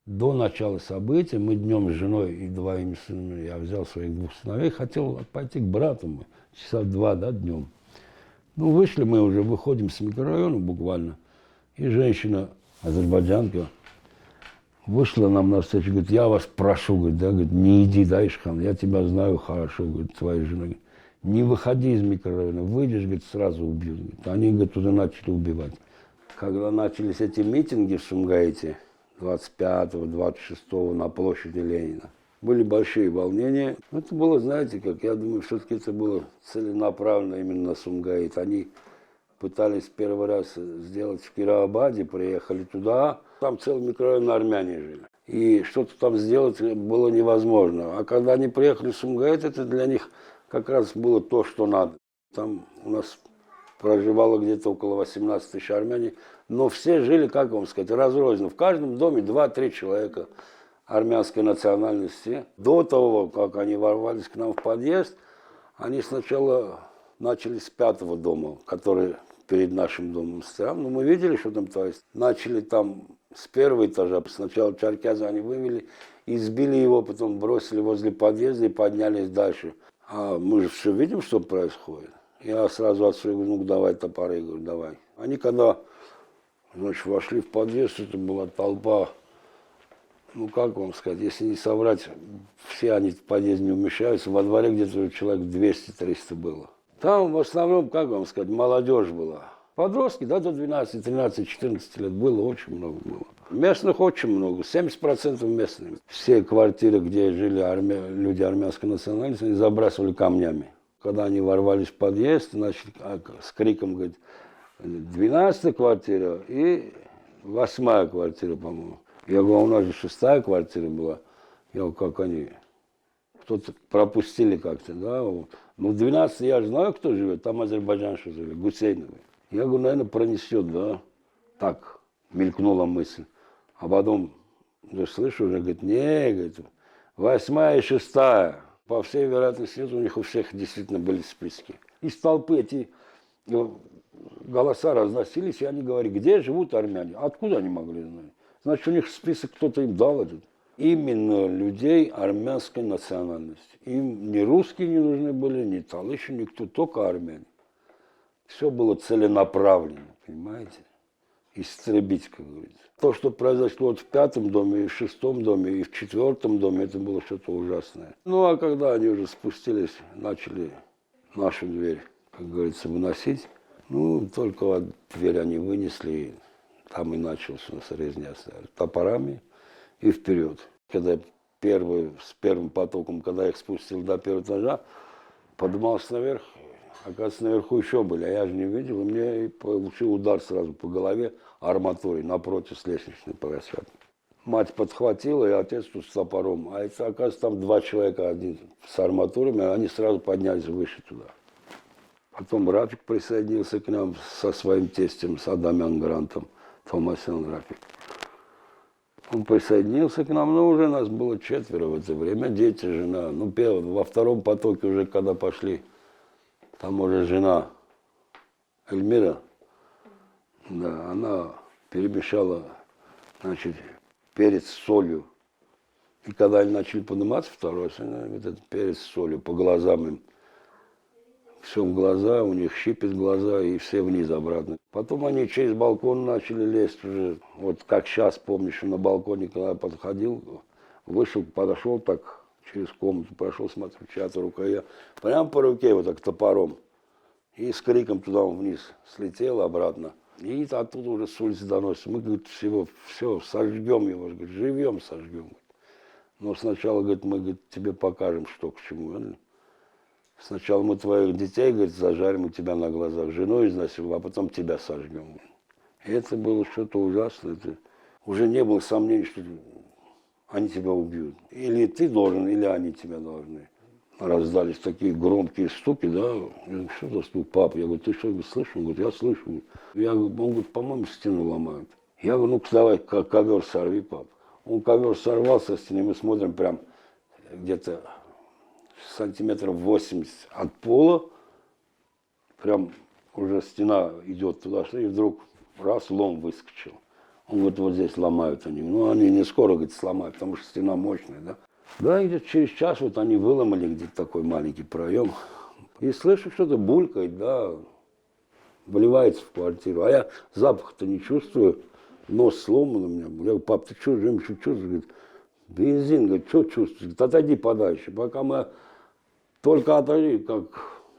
До начала событий мы днем с женой и двоими сынами, я взял своих двух сыновей, хотел пойти к брату, мы, часа в 2, да, днем. Ну, вышли мы уже, выходим с микрорайона буквально, и женщина, азербайджанка, вышла нам навстречу, говорит, я вас прошу, говорит, да, говорит, не иди, да, Ишхан, я тебя знаю хорошо, говорит, твоя жена, говорит, не выходи из микрорайона, выйдешь, говорит, сразу убьют. Говорит. Они, говорит, уже начали убивать. Когда начались эти митинги в Сумгаите, 25-го, 26-го на площади Ленина, были большие волнения. Это было, знаете, как, я думаю, все-таки это было целенаправленно именно на Сумгаит. Они пытались первый раз сделать в Кировабаде, приехали туда, там целый микрорайон армяне жили. И что-то там сделать было невозможно. А когда они приехали в Сумгаит, это для них как раз было то, что надо. Там у нас проживало где-то около 18 тысяч армяне, но все жили, как вам сказать, разрозненно. В каждом доме 2-3 человека армянской национальности. До того, как они ворвались к нам в подъезд, они сначала начали с 5-го дома, который перед нашим домом стоял. Но мы видели, что там творится. Начали там с 1-го этажа. Сначала Черкяза они вывели, избили его, потом бросили возле подъезда и поднялись дальше. А мы же все видим, что происходит. Я сразу отсюда говорю, ну давай топоры, говорю, давай. Они когда, значит, вошли в подъезд, это была толпа, ну как вам сказать, если не соврать, все они в подъезде не умещаются, во дворе где-то человек 200-300 было. Там в основном, как вам сказать, молодежь была. Подростки, да, до 12, 13, 14 лет было, очень много было. Местных очень много, 70% местных. Все квартиры, где жили люди армянской национальности, они забрасывали камнями. Когда они ворвались в подъезд, начали с криком, говорит, 12-я квартира и 8-я квартира, по-моему. Я говорю, у нас же 6-я квартира была. Я говорю, как они? Кто-то пропустили как-то, да? Ну, 12 я же знаю, кто живет, там азербайджанцы жили, Гусейновы. Я говорю, наверное, пронесет, да? Так, мелькнула мысль. А потом, я слышу, уже говорит, не, говорит, 8-я и 6-я. По всей вероятности, у них у всех действительно были списки. Из толпы эти голоса разносились, и они говорили, где живут армяне? Откуда они могли знать? Значит, у них список кто-то им дал этот. Именно людей армянской национальности. Им ни русские не нужны были, ни талыши, никто, только армяне. Все было целенаправленно, понимаете? Истребить, как говорится. То, что произошло вот в 5-м доме, и в 6-м доме, и в 4-м доме, это было что-то ужасное. Ну, а когда они уже спустились, начали нашу дверь, как говорится, выносить, ну, только вот дверь они вынесли, и там и начался у нас резня с топорами и вперед. Когда с первым потоком, когда я их спустил до 1-го этажа, поднимался наверх, оказывается, наверху еще были, а я же не видел, и мне получил удар сразу по голове арматурой напротив с лестничной площадки. Мать подхватила, и отец тут с топором. А это, оказывается, там 2 человека, один с арматурами, они сразу поднялись выше туда. Потом Рафик присоединился к нам со своим тестем, с Адамян Грантом, Томасян Рафик. Он присоединился к нам, но уже нас было 4 в это время, дети, жена. Ну, во 2-м потоке уже, когда пошли, там уже жена Эльмира, да, она перемешала, значит, перец с солью. И когда они начали подниматься, второй раз, этот перец с солью по глазам им. Все в глаза, у них щипит глаза, и все вниз обратно. Потом они через балкон начали лезть уже. Вот как сейчас, помнишь, на балконе, когда я подходил, вышел, подошел так, через комнату прошел, смотрю, чья-то рука, я прямо по руке вот так топором. И с криком туда он вниз слетел обратно. И оттуда уже с улицы доносится. Мы, говорит, все, сожгем его, говорит, живьем сожгем. Но сначала, говорит, мы, говорит, тебе покажем, что к чему. Сначала мы твоих детей, говорит, зажарим у тебя на глазах, жену изнасилуем, а потом тебя сожгем. И это было что-то ужасное. Это уже не было сомнений, что они тебя убьют. Или ты должен, или они тебя должны. Раздались такие громкие стуки, да. Я говорю, что за стук, пап? Я говорю, ты что, слышал? Он говорит, я слышу. Он говорит, по-моему, стену ломают. Я говорю, ну давай ковер сорви, пап. Он ковер сорвал со стены, мы смотрим прям где-то сантиметров 80 от пола, прям уже стена идет туда, и вдруг раз лом выскочил. Он говорит, вот здесь ломают они. Ну, они не скоро, говорит, сломают, потому что стена мощная, да. Да, и где-то через час вот они выломали где-то такой маленький проем. И слышу, что-то булькает, да, вливается в квартиру. А я запах-то не чувствую, нос сломан у меня. Я говорю, пап, ты что, Жим, что чувствуешь? Говорит, бензин, говорит, что чувствуешь? Говорит, отойди подальше. Пока мы только отойди, как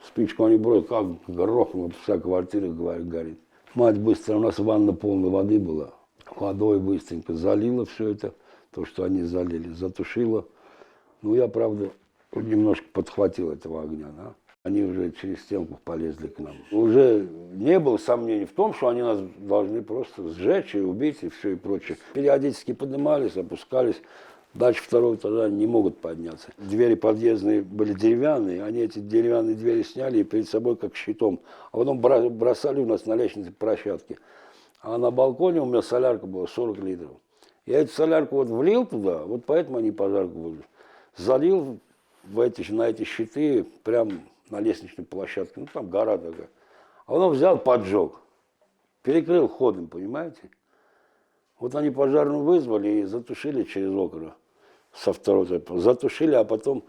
спичку они бросили, как грохнула, вся квартира горит. Мать быстро, у нас ванна полная воды была. Водой быстренько залила все это, то, что они залили, затушила. Ну, я, правда, немножко подхватил этого огня, да. Они уже через стенку полезли к нам. Уже не было сомнений в том, что они нас должны просто сжечь и убить, и все и прочее. Периодически поднимались, опускались. Дальше второго этажа не могут подняться. Двери подъездные были деревянные, они эти деревянные двери сняли и перед собой как щитом. А потом бросали у нас на лестнице площадке. А на балконе у меня солярка была 40 литров. Я эту солярку вот влил туда, вот поэтому они пожарку вызвали. Залил на эти щиты прям на лестничной площадке. Ну там гора такая. А он взял, поджег. Перекрыл ходом, понимаете? Вот они пожарную вызвали и затушили через окна. Со второго этажа. Затушили, а потом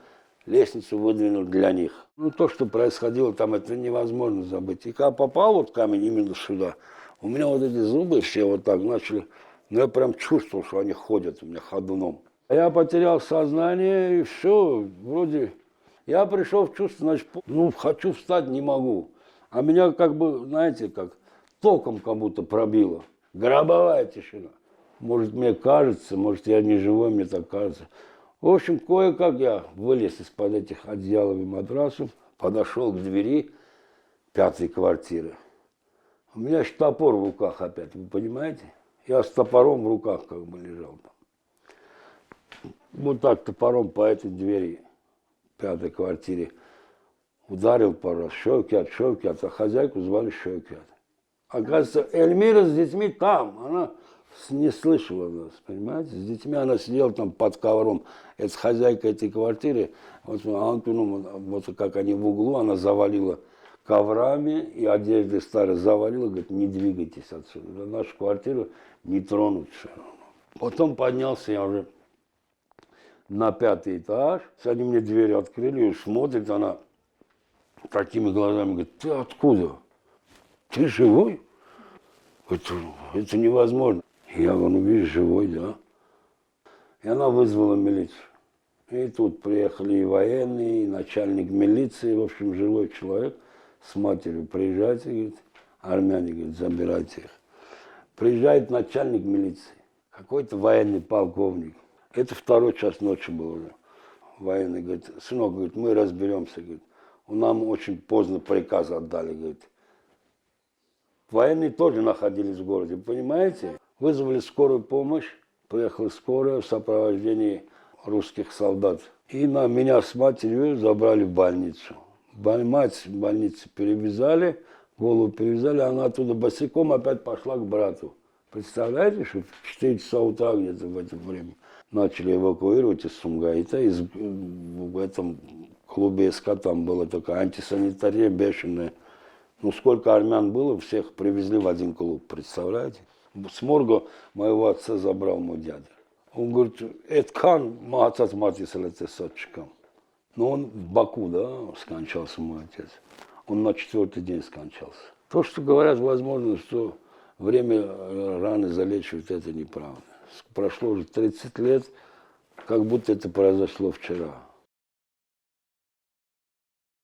лестницу выдвинули для них. Ну то, что происходило там, это невозможно забыть. И когда попал вот камень именно сюда, у меня вот эти зубы все вот так начали, ну я прям чувствовал, что они ходят у меня ходуном. Я потерял сознание и все, вроде, я пришел в чувство, значит, ну хочу встать, не могу. А меня как бы, знаете, как током как будто пробило. Гробовая тишина. Может, мне кажется, может, я не живой, мне так кажется. В общем, кое-как я вылез из-под этих одеялов и матрасов, подошел к двери 5-й квартиры. У меня же топор в руках опять, вы понимаете? Я с топором в руках как бы лежал там. Вот так топором по этой двери 5-й квартире ударил пару раз. Шевкят, Шевкят, а хозяйку звали Шевкят. Оказывается, Эльмира с детьми там, она не слышала нас, понимаете? С детьми она сидела там под ковром. Это хозяйка этой квартиры, вот Антону, вот как они в углу, она завалила коврами и одеждой старой завалила, говорит, не двигайтесь отсюда, нашу квартиру не тронут. Потом поднялся я уже на 5-й этаж, они мне дверь открыли, и смотрит она такими глазами, говорит, ты откуда? Ты живой? Это невозможно. Я говорю, ну видишь, живой, да. И она вызвала милицию. И тут приехали и военные, и начальник милиции, в общем, живой человек с матерью. Приезжайте, говорит, армяне, говорит, забирайте их. Приезжает начальник милиции, какой-то военный полковник. Это 2-й час ночи был уже. Военный говорит, сынок, говорит, мы разберемся, говорит. Нам очень поздно приказ отдали, говорит. Военные тоже находились в городе, понимаете? Вызвали скорую помощь, приехала скорая в сопровождении русских солдат. И меня с матерью забрали в больницу. Мать в больнице перевязали, голову перевязали, она оттуда босиком опять пошла к брату. Представляете, что в 4 часа утра где-то в это время начали эвакуировать из Сумгаита. В этом клубе СК там была такая антисанитария бешеная. Ну, сколько армян было, всех привезли в один клуб, представляете? С морга моего отца забрал мой дядя. Он говорит, Эткан Махацац Матисалецесотчикам. Но он в Баку, да, скончался мой отец. Он на 4-й день скончался. То, что говорят, возможно, что время раны залечивает, это неправда. Прошло уже 30 лет, как будто это произошло вчера.